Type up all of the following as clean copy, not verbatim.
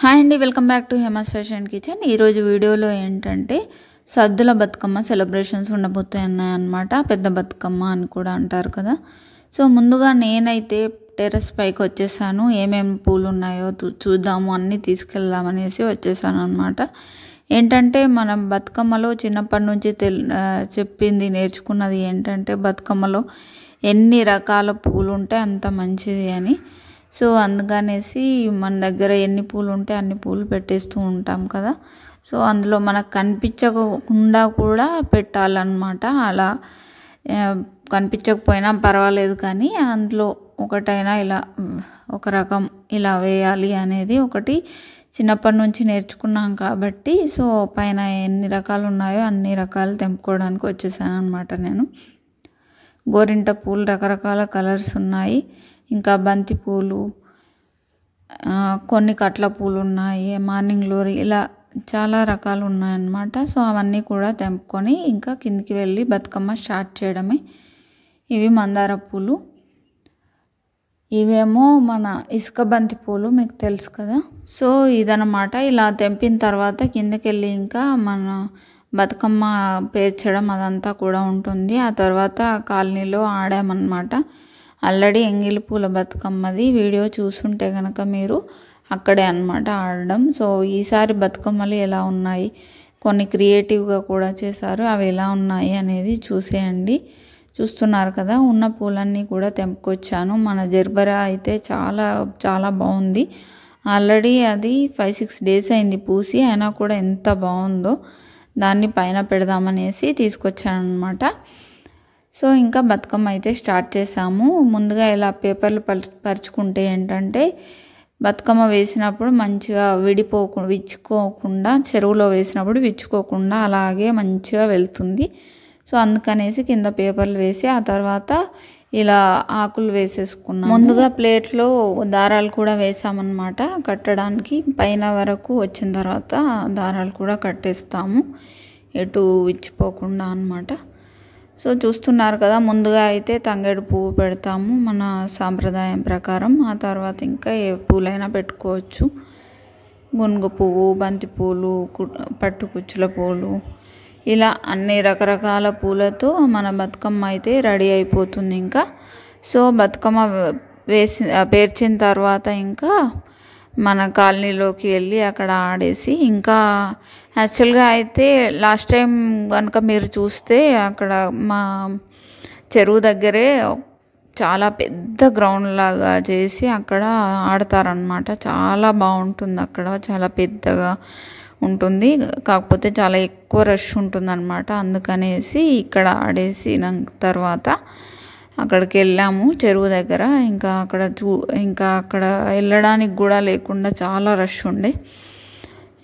Hi అండి, welcome back to Hema's fashion kitchen. ఈరోజు వీడియోలో ఏంటంటే సద్దుల బతుకమ్మ సెలబ్రేషన్స్ ఉండబోతున్నాయి అన్నమాట. పెద్ద బతుకమ్మ అని కూడా అంటారు కదా. సో ముందుగా నేనైతే టెర్రస్ పైకి వచ్చేసాను. ఏమేమి పూలు ఉన్నాయో చూద్దాము, అన్నీ తీసుకెళ్దామనేసి వచ్చేసాను అనమాట. ఏంటంటే మనం బతుకమ్మలో చిన్నప్పటి నుంచి చెప్పింది నేర్చుకున్నది ఏంటంటే బతుకమ్మలో ఎన్ని రకాల పూలు ఉంటే అంత మంచిది అని. సో అందుకనేసి మన దగ్గర ఎన్ని పూలు ఉంటే అన్ని పూలు పెట్టేస్తూ ఉంటాం కదా. సో అందులో మనకు కనిపించకుండా కూడా పెట్టాలన్నమాట. అలా కనిపించకపోయినా పర్వాలేదు, కానీ అందులో ఒకటైనా ఇలా ఒక రకం ఇలా వేయాలి అనేది ఒకటి చిన్నప్పటి నుంచి నేర్చుకున్నాం కాబట్టి. సో పైన ఎన్ని రకాలు ఉన్నాయో అన్ని రకాలు తెంపుకోవడానికి వచ్చేసాను అనమాట. నేను గోరింట పూలు రకరకాల కలర్స్ ఉన్నాయి, ఇంకా బంతి పూలు, కొన్ని కట్ల పూలు ఉన్నాయి, మార్నింగ్ గ్లోరీ, ఇలా చాలా రకాలు ఉన్నాయన్నమాట. సో అవన్నీ కూడా తెంపుకొని ఇంకా కిందికి వెళ్ళి బతుకమ్మ స్టార్ట్ చేయడమే. ఇవి మందార పూలు, ఇవేమో మన ఇసుక బంతి పూలు, మీకు తెలుసు కదా. సో ఇదన్నమాట. ఇలా తెంపిన తర్వాత కిందకి వెళ్ళి ఇంకా మన బతుకమ్మ పేర్చడం అదంతా కూడా ఉంటుంది. ఆ తర్వాత కాలనీలో ఆడామన్నమాట. ఆల్రెడీ ఎంగిలి పూల బతుకమ్మది వీడియో చూసుంటే కనుక మీరు అక్కడే అన్నమాట ఆడడం. సో ఈసారి బతుకమ్మలు ఎలా ఉన్నాయి, కొన్ని క్రియేటివ్గా కూడా చేశారు, అవి ఎలా ఉన్నాయి అనేది చూసేయండి. చూస్తున్నారు కదా, ఉన్న పూలన్నీ కూడా తెంపుకొచ్చాను. మన జర్బరా అయితే చాలా చాలా బాగుంది. ఆల్రెడీ అది 5-6 డేస్ అయింది పూసి, అయినా కూడా ఎంత బాగుందో. దాన్ని పైన పెడదామనేసి తీసుకొచ్చాను అనమాట. సో ఇంకా బతుకమ్మ అయితే స్టార్ట్ చేసాము. ముందుగా ఇలా పేపర్లు పరుచుకుంటే ఏంటంటే బతుకమ్మ వేసినప్పుడు మంచిగా విచ్చుకోకుండా, చెరువులో వేసినప్పుడు విచ్చుకోకుండా అలాగే మంచిగా వెళ్తుంది. సో అందుకనేసి కింద పేపర్లు వేసి ఆ తర్వాత ఇలా ఆకులు వేసేసుకున్నాం. ముందుగా ప్లేట్లో దారాలు కూడా వేసామన్నమాట కట్టడానికి. పైన వరకు వచ్చిన తర్వాత దారాలు కూడా కట్టేస్తాము, ఎటు విచ్చిపోకుండా అన్నమాట. సో చూస్తున్నారు కదా, ముందుగా అయితే తంగేడు పువ్వు పెడతాము మన సాంప్రదాయం ప్రకారం. ఆ తర్వాత ఇంకా ఏ పూలైనా పెట్టుకోవచ్చు. గునుగు పువ్వు, బంతి పూలు, పట్టుకుచ్చుల పూలు, ఇలా అన్ని రకరకాల పూలతో మన బతుకమ్మ అయితే రెడీ అయిపోతుంది ఇంకా. సో బతుకమ్మ పేర్చిన తర్వాత ఇంకా మన కాలనీలోకి వెళ్ళి అక్కడ ఆడేసి ఇంకా యాక్చువల్గా అయితే లాస్ట్ టైం కనుక మీరు చూస్తే అక్కడ మా చెరువు దగ్గరే చాలా పెద్ద గ్రౌండ్ లాగా చేసి అక్కడ ఆడతారనమాట. చాలా బాగుంటుంది అక్కడ, చాలా పెద్దగా ఉంటుంది. కాకపోతే చాలా ఎక్కువ రష్ ఉంటుంది అనమాట. అందుకనేసి ఇక్కడ ఆడేసిన తర్వాత అక్కడికి వెళ్ళాము చెరువు దగ్గర. ఇంకా అక్కడ వెళ్ళడానికి కూడా లేకుండా చాలా రష్ ఉండే.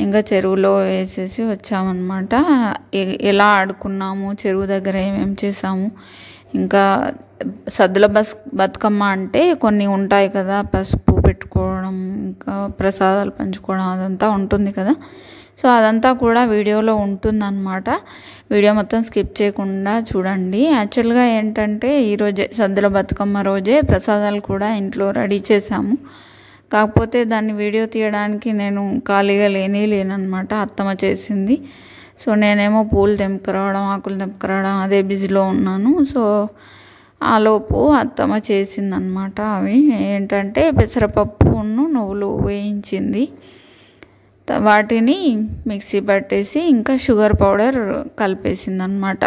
ఇంకా చెరువులో వేసేసి వచ్చామన్నమాట. ఎలా ఆడుకున్నాము, చెరువు దగ్గర ఏమేమి చేసాము, ఇంకా సద్దుల బతుకమ్మ అంటే కొన్ని ఉంటాయి కదా, పసుపు పెట్టుకోవడం, ఇంకా ప్రసాదాలు పంచుకోవడం అదంతా ఉంటుంది కదా. సో అదంతా కూడా వీడియోలో ఉంటుందన్నమాట. వీడియో మొత్తం స్కిప్ చేయకుండా చూడండి. యాక్చువల్గా ఏంటంటే ఈరోజే సద్దుల బతుకమ్మ రోజే ప్రసాదాలు కూడా ఇంట్లో రెడీ చేసాము. కాకపోతే దాన్ని వీడియో తీయడానికి నేను ఖాళీగా లేనన్నమాట. అత్తమ్మ చేసింది. సో నేనేమో పూలు తెంపుకురావడం, ఆకులు తెంపుకురావడం అదే బిజీలో ఉన్నాను. సో ఆలోపు అత్తమ్మ చేసిందనమాట. అవి ఏంటంటే పెసరపప్పును నువ్వులు వేయించింది, వాటిని మిక్సీ పట్టేసి ఇంకా షుగర్ పౌడర్ కలిపేసింది అనమాట.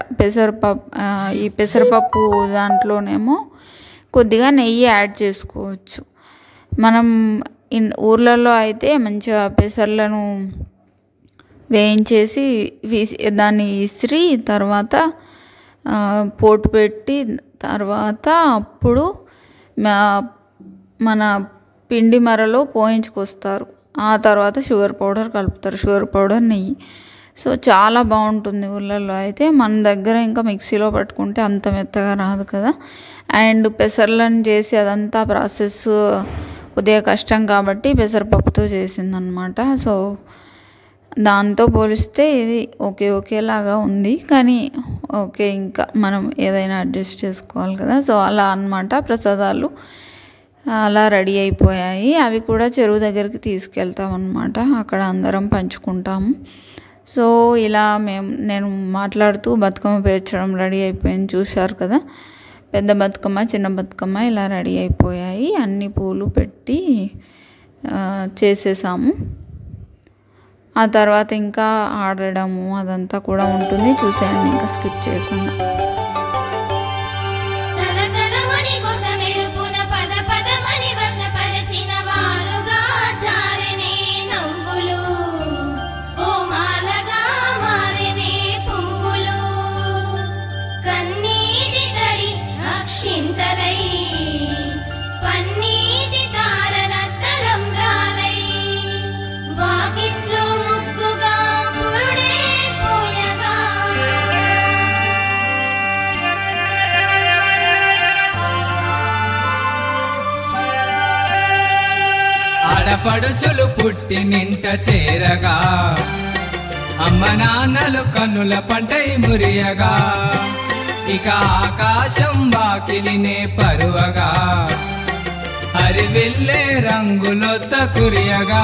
ఈ పెసరపప్పు దాంట్లోనేమో కొద్దిగా నెయ్యి యాడ్ చేసుకోవచ్చు. మనం ఊర్లలో అయితే మంచిగా పెసర్లను వేయించేసి దాన్ని ఇసిరి తర్వాత పోటు పెట్టి తర్వాత అప్పుడు మన పిండి మరలో పోయించుకొస్తారు. ఆ తర్వాత షుగర్ పౌడర్ కలుపుతారు, షుగర్ పౌడర్, నెయ్యి. సో చాలా బాగుంటుంది ఊళ్ళల్లో అయితే. మన దగ్గర ఇంకా మిక్సీలో పట్టుకుంటే అంత మెత్తగా రాదు కదా. అండ్ పెసర్లను చేసి అదంతా ప్రాసెస్ కొద్దిగా కష్టం కాబట్టి పెసరపప్పుతో చేసిందనమాట. సో దాంతో పోలిస్తే ఇది ఒకేలాగా ఉంది, కానీ ఇంకా మనం ఏదైనా అడ్జస్ట్ చేసుకోవాలి కదా. సో అలా అన్నమాట. ప్రసాదాలు అలా రెడీ అయిపోయాయి. అవి కూడా చెరువు దగ్గరికి తీసుకెళ్తాం అన్నమాట. అక్కడ అందరం పంచుకుంటాము. సో ఇలా నేను మాట్లాడుతూ బతుకమ్మ పేర్చడం రెడీ అయిపోయింది. చూశారు కదా, పెద్ద బతుకమ్మ చిన్న బతుకమ్మ ఇలా రెడీ అయిపోయాయి. అన్ని పూలు పెట్టి చేసేసాము. ఆ తర్వాత ఇంకా ఆడడము అదంతా కూడా ఉంటుంది. చూసేయండి ఇంకా స్కిప్ చేయకుండా. ఆడపడుచులు పుట్టినింట చేరగా, అమ్మ నాన్నలు కన్నుల పంటై మురియగా, ఇక ఆకాశం వాకిలినే పరువగా, హరివిల్లే రంగులొత్త కురియగా.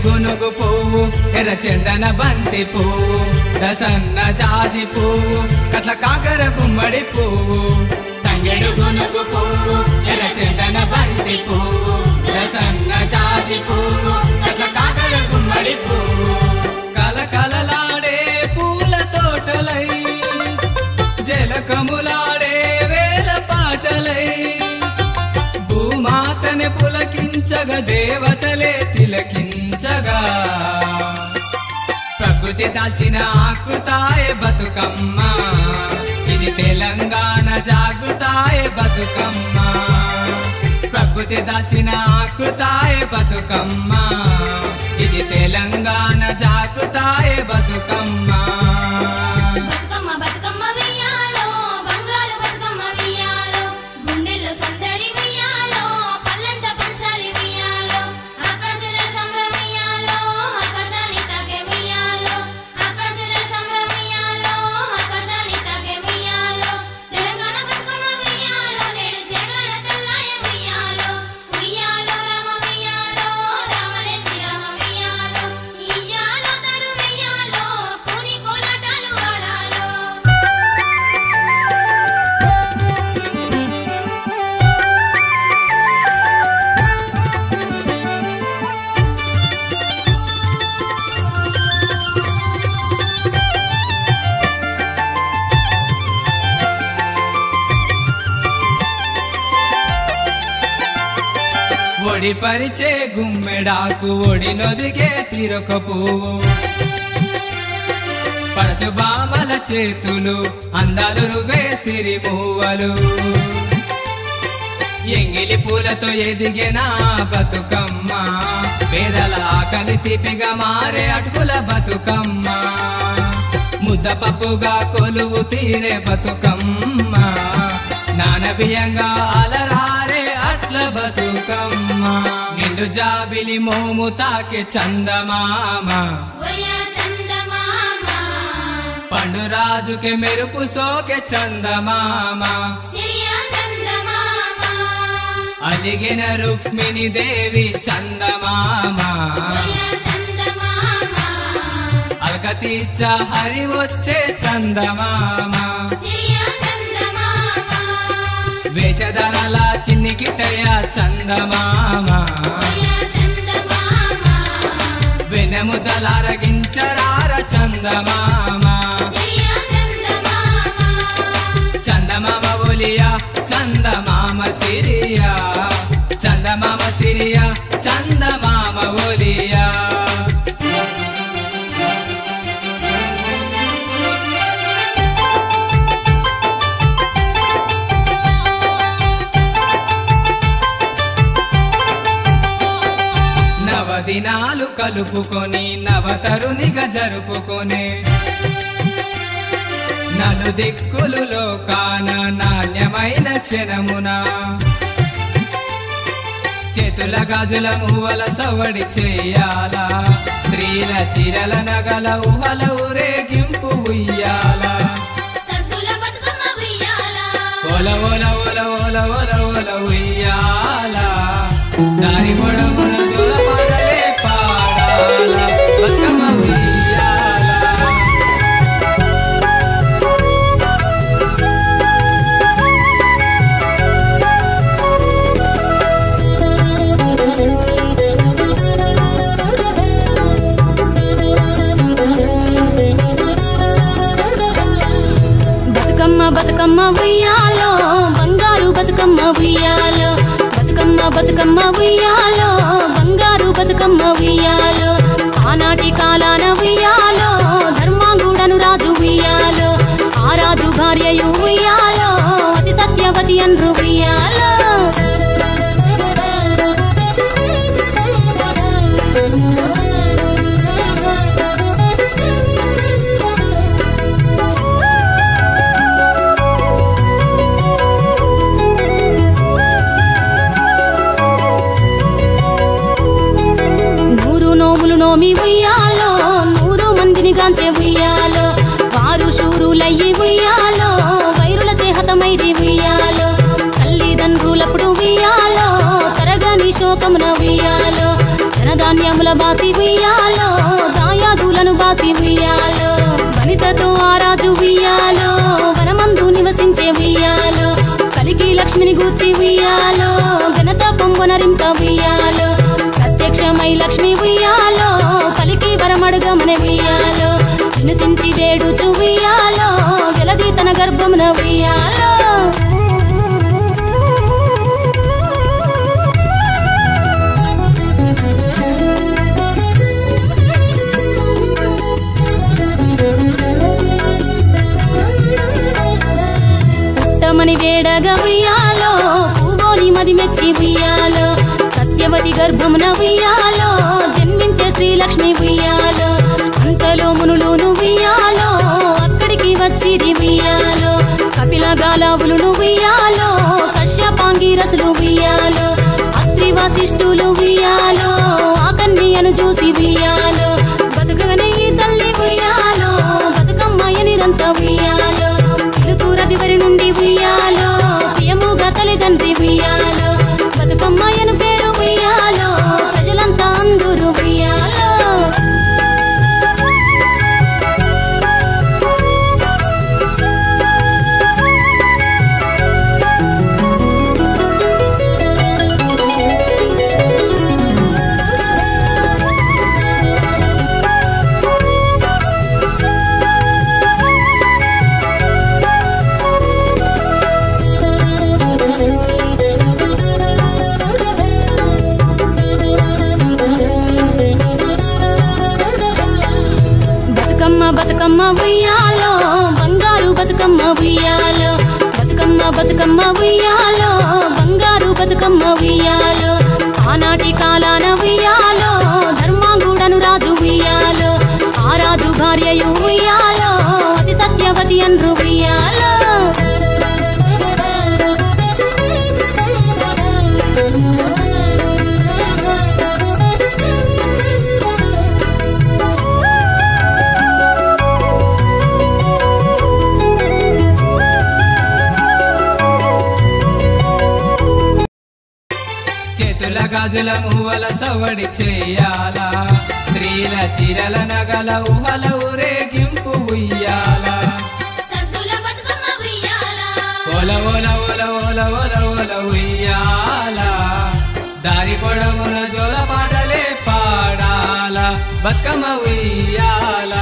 గునుగు పువ్వు ఎర్ర చందన బంతి పువ్వు, దసన్న జాజి పువ్వు, కట్ల కాకర గుమ్మడి పువ్వు. తంగెడు గునుగు పువ్వు ఎర్ర చందన బంతి పువ్వు, దసన్న జాజి పువ్వు, కట్ల కాకర గుమ్మడి పువ్వు. కలకలలాడే పూల తోటలై, జలకములాడే వేల పాటలై, భూమాతని పులకించగా దేవతలే తిలకించగా, ప్రకృతి దాల్చిన ఆకృతాయే బతుకమ్మ, ఇది తెలంగాణ జాగృతాయే బతుకమ్మ. ప్రకృతి దాల్చిన ఆకృతాయే బతుకమ్మ, ఇది తెలంగాణ జాగృతాయే బతుకమ్మ. ఒడి పరిచే గుమ్మెడాకు, ఒడినొదిగే తిరొక పువ్వు, పరచు బామల చేతులు, అందాలు రువే సిరి పువ్వలు, ఎంగిలి పూలతో ఎదిగిన బతుకమ్మ, పేదల ఆకలి తీపిగా మారే అటుకుల బతుకమ్మ, ముద్దపప్పుగా కొలువు తీరే బతుకమ్మ, నానబియంగా అలరారే అట్ల బతుకమ్మ, నిండు జాబిలి మోము తాకే చందమామ, పండురాజుకే మెరుపు సోకే చందమామ, అలిగిన రుక్మిణి దేవి చందమామ, అల్కతీర్చ హరి వచ్చే చందమామ, వేషధరల చిన్నికిటయ చందమామ, వెనముదలారగించరార చందమామ, చందమామ ఒలియా చందమామ సిరియా, చందమామ సిరియా చందమామ ఒలియా. నవదినాలు కలుపుకొని నవతరునిగా జరుపుకొనే, నలు దిక్కులు లోకాన నాణ్యమైన క్షణమున చేతుల గాజుల మువ్వల సవడి చేయాలా స్త్రీల చీరల నగల ఊహల ఊరేగింపు ఉయ్యాల ఓల ఓల ఓల ఓల ఓల ఓల ఉయ్యాల దారి పొడవున జోల పాడలే పాడాల బతుకమ్మ ఉయ్యాల బతుకమ్మ ఉయ్యాలో బంగారు బతుకమ్మ ఉయ్యాలో బతుకమ్మ బతుకమ్మ ఉయ్యాలో బంగారు బతుకమ్మ ఉయ్యాలో ఆనాటి కాలాన ఉయ్యాలో ధర్మాంగుడను రాజు ఉయ్యాలో ఆ రాజు భార్యయు ఉయ్యాలో అతి సత్యవతి అన్రు ఉయ్యాలో నోమి ఉయ్యాలో 100 మందిని గాంచే ఉయ్యాలో వారు శూరులయ్యి ఉయ్యాలో వైరుల చేహతమైరి ఉయ్యాలో తల్లిదండ్రులప్పుడు ఉయ్యాలో తరగని శోకమున ఉయ్యాలో ధనధాన్యముల బాసి ఉయ్యాలో దాయాదులను బాసి ఉయ్యాలో వనితతో ఆరాజు ఉయ్యాలో వనమందు నివసించే ఉయ్యాలో కలికి లక్ష్మిని గూర్చి ఉయ్యాలో ఘనత పొంగునరింప ఉయ్యాలో ప్రత్యక్షమై లక్ష్మి ఉయ్యాలో పలికి వరమడుగమన ఉయ్యాలో వినుతించి వేడుచు ఉయ్యాలో జలది తన గర్భమున ఉయ్యాలో పుట్టమని వేడగా ఉయ్యాలో పూవోని మది మెచ్చి ఉయ్యాలో సత్యవతి గర్భమున ఉయ్యాలో జన్మించే శ్రీలక్ష్మి ఉయ్యాలో అంతలో మునులును ఉయ్యాలో అక్కడికి వచ్చిరి ఉయ్యాలో కపిల గాలావులు ఉయ్యాలో కశ్యపాంగిరసులు ఉయ్యాలో అత్రి వశిష్ఠులు ఉయ్యాలో ఆ కన్యను చూసి ఉయ్యాలో బతుకగనే ఈ తల్లి ఉయ్యాలో బతుకమ్మయ్య నిరంత ఉయ్యాలో తిరుకురదివరి నుండి ఉయ్యాలో ప్రియముగా తల్లిదండ్రి ఉయ్యాలో బతుకమ్మయ్యను పేరు ఉయ్యాలో ప్రజలంతా అందరూ ఉయ్యాలో బతుకమ్మ ఉయ్యాలో బంగారు బతుకమ్మ ఉయ్యాలో బతుకమ్మ బతుకమ్మ ఉయ్యాలో బంగారు బతుకమ్మ ఉయ్యాలో ఆనాటి కాలాన ఉయ్యాలో ధర్మాంగుడను రాజు ఉయ్యాలో ఆ రాజు భార్యయు ఉయ్యాలో అతి సత్యవతి అన్రు ఉయ్యాలో చేతుల గాజుల మువ్వల సవడి చేయాలా స్త్రీల చీరల నగల ఊహల ఊరేగింపు ఉయ్యాల ఓల ఓల ఓల ఓల ఓల ఓల ఉయ్యాల దారి పొడవున జోల పాడలే పాడాల బతుకమ్మ ఉయ్యాల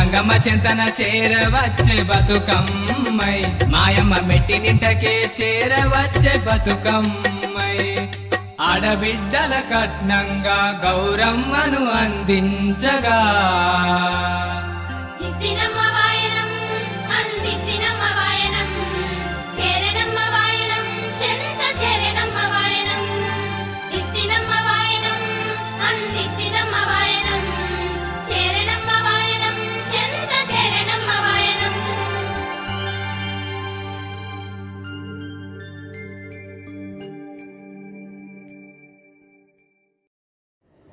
గంగమ్మ చింతన చేరవచ్చే బతుకమ్మై మాయమ్మ మెట్టి నింటకే చేరవచ్చే బతుకమ్మై ఆడబిడ్డల కట్నంగా గౌరమ్మను అందించగా ఇస్తినమ్మ వాయనం అందిస్తినమ్మ వాయనం చేరనమ్మ వాయనం చెంత చేరనమ్మ వాయనం ఇస్తినమ్మ వాయనం అందిస్తినమ్మ వాయనం చేరనమ్మ వాయనం చెంత చేరనమ్మ వాయనం.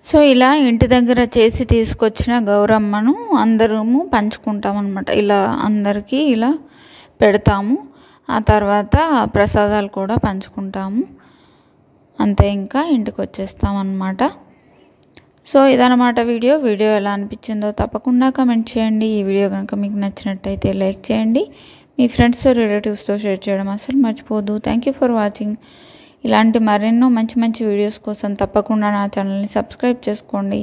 సో ఇలా ఇంటి దగ్గర చేసి తీసుకొచ్చిన గౌరమ్మను అందరము పంచుకుంటాం అన్నమాట. ఇలా అందరికీ ఇలా పెడతాము. ఆ తర్వాత ప్రసాదాలు కూడా పంచుకుంటాము. అంతే, ఇంకా ఇంటికి వచ్చేస్తాం అన్నమాట. సో ఇదన్నమాట వీడియో ఎలా అనిపించిందో తప్పకుండా కమెంట్ చేయండి. ఈ వీడియో కనుక మీకు నచ్చినట్టయితే లైక్ చేయండి. మీ ఫ్రెండ్స్ రిలేటివ్స్తో షేర్ చేయడం అసలు మర్చిపోవద్దు. Thank you for watching. ఇలాంటి మరెన్నో మంచి మంచి వీడియోస్ కోసం తప్పకుండా నా ఛానల్ని సబ్స్క్రైబ్ చేసుకోండి.